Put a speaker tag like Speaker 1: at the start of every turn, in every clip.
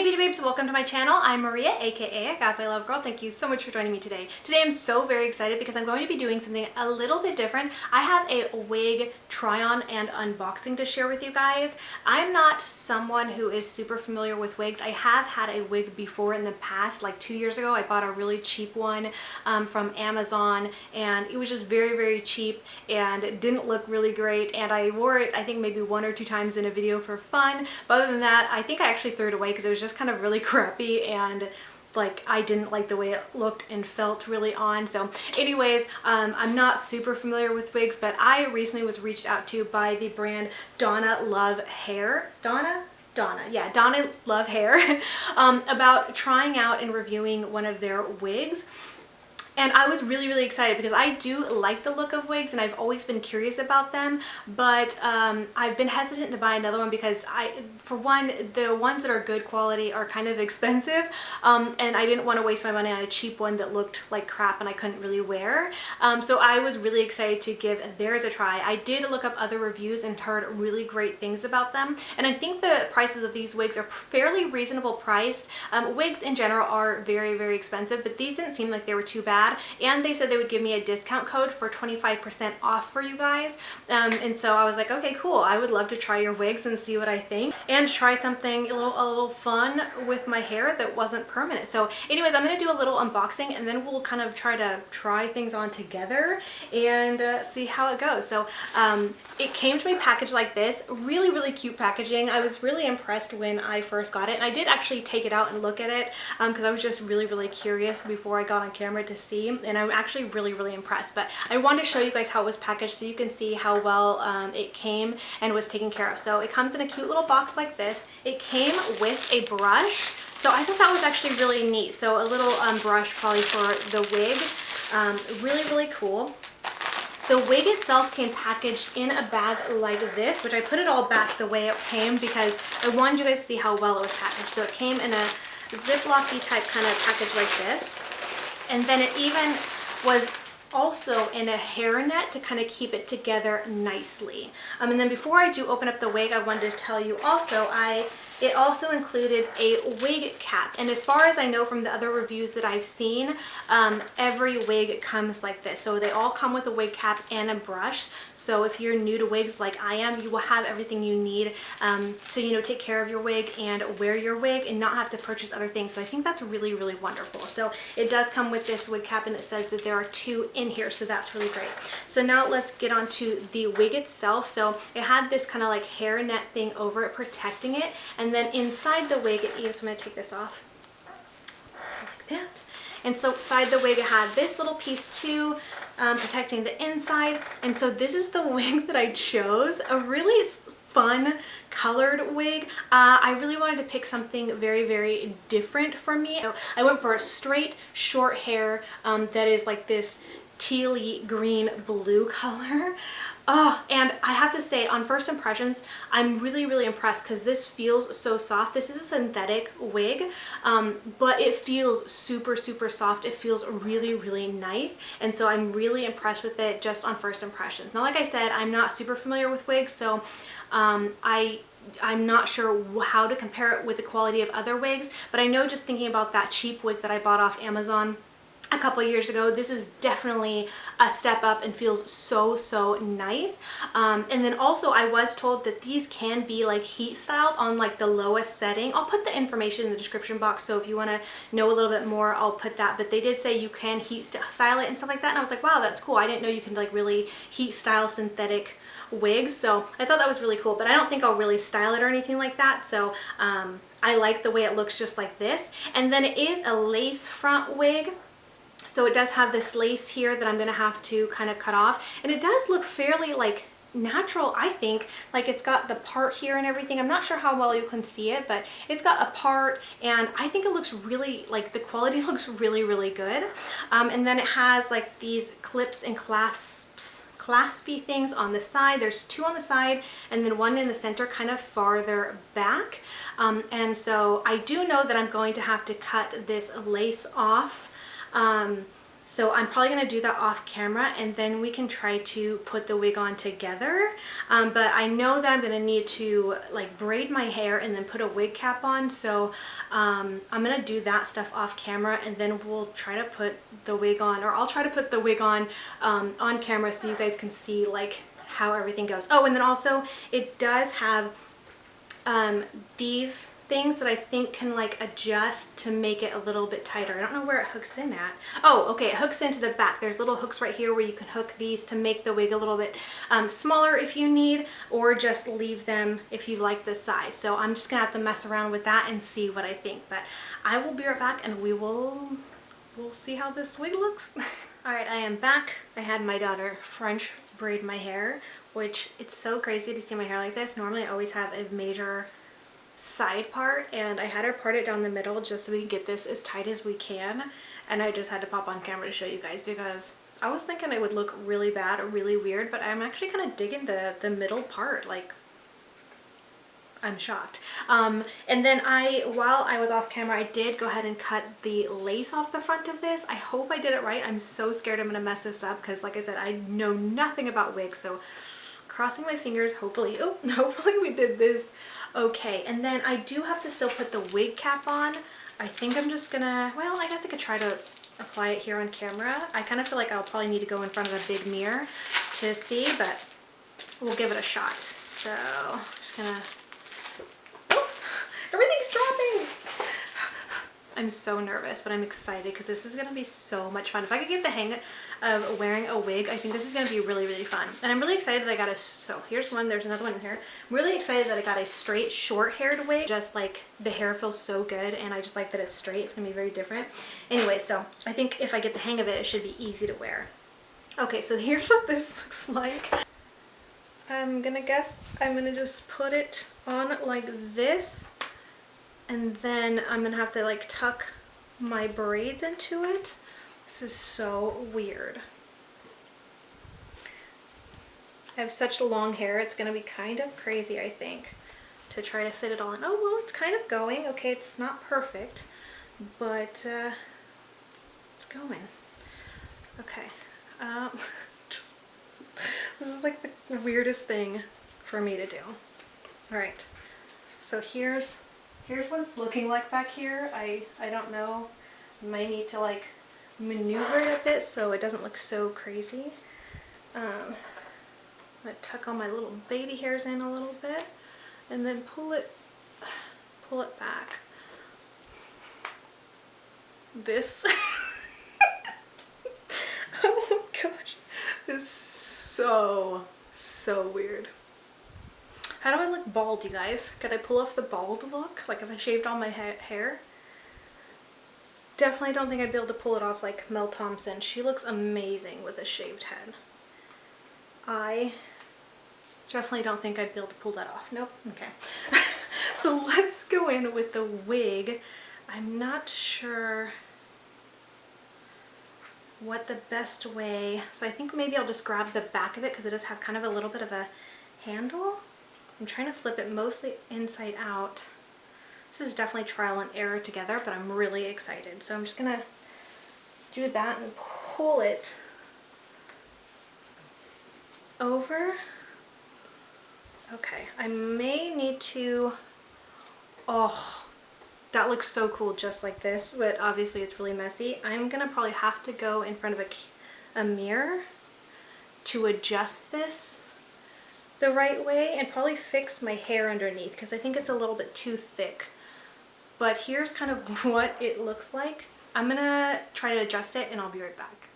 Speaker 1: Hey beauty babes, welcome to my channel. I'm Maria, aka agapeloveGirl. Thank you so much for joining me today. Today I'm so very excited because I'm going to be doing something a little bit different. I have a wig try on and unboxing to share with you guys. I'm not someone who is super familiar with wigs. I have had a wig before in the past, like 2 years ago. I bought a really cheap one from Amazon, and it was just very cheap and it didn't look really great, and I wore it I think maybe 1 or 2 times in a video for fun, but other than that I think I actually threw it away because it was just kind of really crappy and like I didn't like the way it looked and felt really on. So anyways, I'm not super familiar with wigs, but I recently was reached out to by the brand DonaLoveHair. DonaLoveHair about trying out and reviewing one of their wigs. And I was really excited because I do like the look of wigs and I've always been curious about them, but I've been hesitant to buy another one because for one, the ones that are good quality are kind of expensive, and I didn't want to waste my money on a cheap one that looked like crap and I couldn't really wear. So I was really excited to give theirs a try. I did look up other reviews and heard really great things about them, and I think the prices of these wigs are fairly reasonable priced. Wigs in general are very expensive, but these didn't seem like they were too bad. And they said they would give me a discount code for 25% off for you guys, and so I was like, okay, cool, I would love to try your wigs and see what I think and try something a little fun with my hair that wasn't permanent. So anyways, I'm gonna do a little unboxing and then we'll kind of try things on together and see how it goes. So it came to me packaged like this, really cute packaging. I was really impressed when I first got it, and I did actually take it out and look at it because I was just really curious before I got on camera to see, and I'm actually really impressed. But I wanted to show you guys how it was packaged so you can see how well it came and was taken care of. So it comes in a cute little box like this. It came with a brush, so I thought that was actually really neat. So a little brush probably for the wig. Really cool. The wig itself came packaged in a bag like this, which I put it all back the way it came because I wanted you guys to see how well it was packaged. So it came in a Ziploc-y type kind of package like this. And then it even was also in a hairnet to kind of keep it together nicely. And then before I do open up the wig, I wanted to tell you also, it also included a wig cap. And as far as I know from the other reviews that I've seen, every wig comes like this. So they all come with a wig cap and a brush. So if you're new to wigs like I am, you will have everything you need to take care of your wig and wear your wig and not have to purchase other things. So I think that's really wonderful. So it does come with this wig cap, and it says that there are 2 in here, so that's really great. So now let's get on to the wig itself. So it had this kind of like hair net thing over it protecting it, and then inside the wig, so I'm going to take this off, so like that. And so inside the wig it had this little piece too, protecting the inside. And so this is the wig that I chose, a really fun colored wig. I really wanted to pick something very different for me. So I went for a straight short hair that is like this tealy green blue color. Oh, and I have to say, on first impressions, I'm really impressed because this feels so soft. This is a synthetic wig, but it feels super soft. It feels really nice, and so I'm really impressed with it just on first impressions. Now, like I said, I'm not super familiar with wigs, so I'm not sure how to compare it with the quality of other wigs, but I know just thinking about that cheap wig that I bought off Amazon a couple years ago, this is definitely a step up and feels so nice. And then also I was told that these can be like heat styled on like the lowest setting. I'll put the information in the description box, so if you want to know a little bit more, I'll put that. But they did say you can heat style it and stuff like that, and I was like, wow, that's cool. I didn't know you can like really heat style synthetic wigs, so I thought that was really cool. But I don't think I'll really style it or anything like that, so I like the way it looks just like this. And then it is a lace front wig. So it does have this lace here that I'm going to have to kind of cut off, and it does look fairly like natural, I think. Like it's got the part here and everything. I'm not sure how well you can see it, but it's got a part, and I think it looks really, like the quality looks really good. And then it has like these clips and claspy things on the side. There's 2 on the side and then 1 in the center, kind of farther back. And so I do know that I'm going to have to cut this lace off So I'm probably gonna do that off camera, and then we can try to put the wig on together. But I know that I'm gonna need to like braid my hair and then put a wig cap on. So I'm gonna do that stuff off camera, and then we'll try to put the wig on, or I'll try to put the wig on camera so you guys can see like how everything goes. Oh, and then also it does have these things that I think can like adjust to make it a little bit tighter. I don't know where it hooks in at. Oh, okay, it hooks into the back. There's little hooks right here where you can hook these to make the wig a little bit smaller if you need, or just leave them if you like this size. So I'm just gonna have to mess around with that and see what I think. But I will be right back, and we'll see how this wig looks. All right, I am back. I had my daughter French braid my hair, which it's so crazy to see my hair like this. Normally I always have a major side part, and I had her part it down the middle just so we could get this as tight as we can, and I just had to pop on camera to show you guys because I was thinking it would look really bad or really weird, but I'm actually kind of digging the middle part. Like, I'm shocked. And then while I was off camera, I did go ahead and cut the lace off the front of this. I hope I did it right. I'm so scared I'm gonna mess this up because, like I said, I know nothing about wigs, so crossing my fingers. Hopefully we did this okay. And then I do have to still put the wig cap on. I think I'm just gonna, well, I guess I could try to apply it here on camera. I kind of feel like I'll probably need to go in front of a big mirror to see, but we'll give it a shot. So just gonna, oh, everything's dropping. I'm so nervous, but I'm excited because this is gonna be so much fun. If I could get the hang of wearing a wig, I think this is gonna be really, really fun. And I'm really excited that I got a, so here's one, there's another one in here. I'm really excited that I got a straight, short-haired wig. Just like the hair feels so good, and I just like that it's straight. It's gonna be very different. Anyway, so I think if I get the hang of it, it should be easy to wear. Okay, so here's what this looks like. I'm gonna guess I'm gonna just put it on like this. And then I'm gonna have to like tuck my braids into it. This is so weird. I have such long hair, it's gonna be kind of crazy, I think, to try to fit it all in. Oh, well, it's kind of going. Okay, it's not perfect, but it's going. Okay. This is like the weirdest thing for me to do. All right, so here's what it's looking like back here. I don't know, I might need to like maneuver it a bit so it doesn't look so crazy. I'm gonna tuck all my little baby hairs in a little bit and then pull it back. This oh my gosh, this is so weird. How do I look bald, you guys? Could I pull off the bald look? Like if I shaved all my hair? Definitely don't think I'd be able to pull it off like Mel Thompson. She looks amazing with a shaved head. I definitely don't think I'd be able to pull that off. Nope. Okay. So let's go in with the wig. I'm not sure what the best way. So I think maybe I'll just grab the back of it because it does have kind of a little bit of a handle. I'm trying to flip it mostly inside out. This is definitely trial and error together, but I'm really excited. So I'm just gonna do that and pull it over. Okay, I may need to, oh, that looks so cool just like this, but obviously it's really messy. I'm gonna probably have to go in front of a mirror to adjust this the right way and probably fix my hair underneath because I think it's a little bit too thick. But here's kind of what it looks like. I'm gonna try to adjust it and I'll be right back.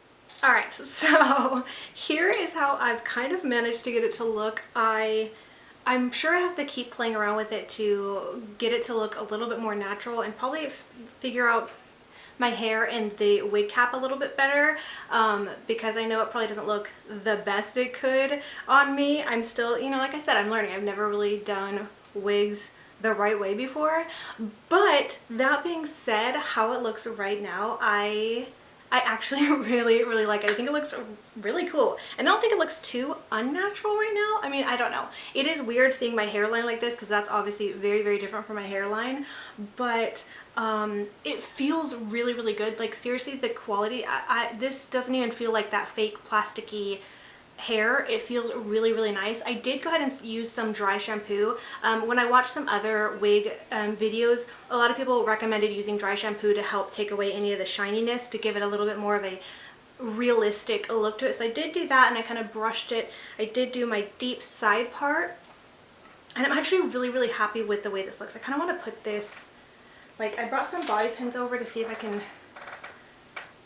Speaker 1: All right, so here is how I've kind of managed to get it to look. I'm sure I have to keep playing around with it to get it to look a little bit more natural and probably figure out my hair and the wig cap a little bit better because I know it probably doesn't look the best it could on me. I'm still, you know, like I said, I'm learning. I've never really done wigs the right way before. But that being said, how it looks right now, I actually really like it. I think it looks really cool. And I don't think it looks too unnatural right now. I mean, I don't know. It is weird seeing my hairline like this because that's obviously very different from my hairline. But It feels really, really good. Like seriously, the quality, this doesn't even feel like that fake plasticky hair. It feels really, really nice. I did go ahead and use some dry shampoo. When I watched some other wig videos, a lot of people recommended using dry shampoo to help take away any of the shininess, to give it a little bit more of a realistic look to it. So I did do that, and I kind of brushed it. I did do my deep side part, and I'm actually really, really happy with the way this looks. I kind of want to put this, like, I brought some bobby pins over to see if I can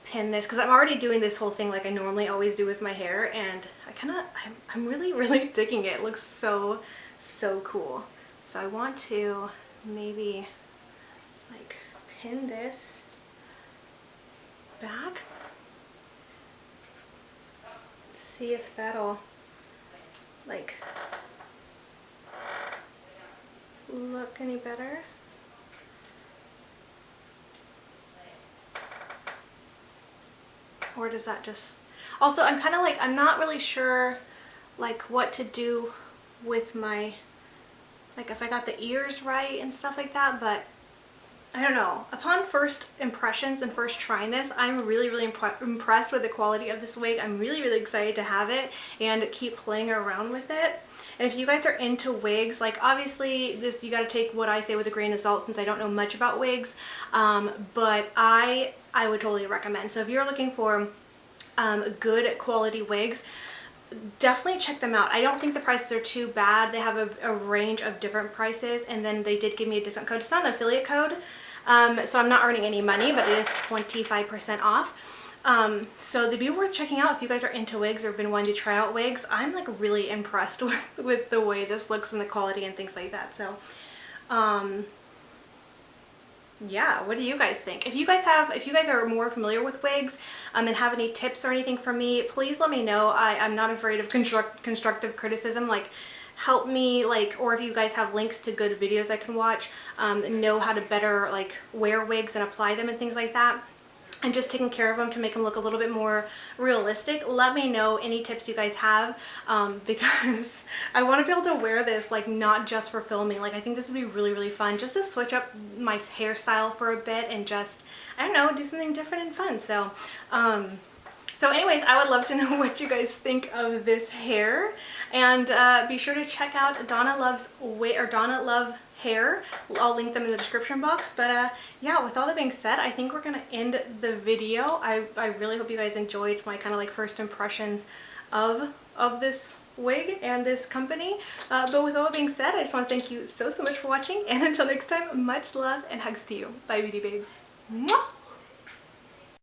Speaker 1: pin this, because I'm already doing this whole thing like I normally always do with my hair, and I'm really, really digging it. It looks so, so cool. So I want to maybe like pin this back. Let's see if that'll like look any better. Or does that just... Also, I'm kind of like, I'm not really sure like what to do with my, like if I got the ears right and stuff like that, but I don't know. Upon first impressions and first trying this, I'm really, really impressed with the quality of this wig. I'm really, really excited to have it and keep playing around with it. And if you guys are into wigs, like obviously this, you got to take what I say with a grain of salt since I don't know much about wigs, but I would totally recommend. So if you're looking for good quality wigs, definitely check them out. I don't think the prices are too bad. They have a range of different prices, and then they did give me a discount code. It's not an affiliate code, so I'm not earning any money, but it is 25% off. So they'd be worth checking out if you guys are into wigs or been wanting to try out wigs. I'm like really impressed with the way this looks and the quality and things like that. So yeah, what do you guys think? If you guys are more familiar with wigs and have any tips or anything for me, please let me know. I'm not afraid of constructive criticism. Like, help me, like, or if you guys have links to good videos I can watch, know how to better like wear wigs and apply them and things like that, and just taking care of them to make them look a little bit more realistic. Let me know any tips you guys have, because I want to be able to wear this like not just for filming. Like I think this would be really, really fun just to switch up my hairstyle for a bit and just, I don't know, do something different and fun. So so anyways, I would love to know what you guys think of this hair, and be sure to check out DonaLove's DonaLoveHair. I'll link them in the description box. But yeah, with all that being said, I think we're gonna end the video. I really hope you guys enjoyed my kind of like first impressions of this wig and this company. But with all that being said, I just want to thank you so much for watching, and until next time, much love and hugs to you. Bye, beauty babes. Mwah!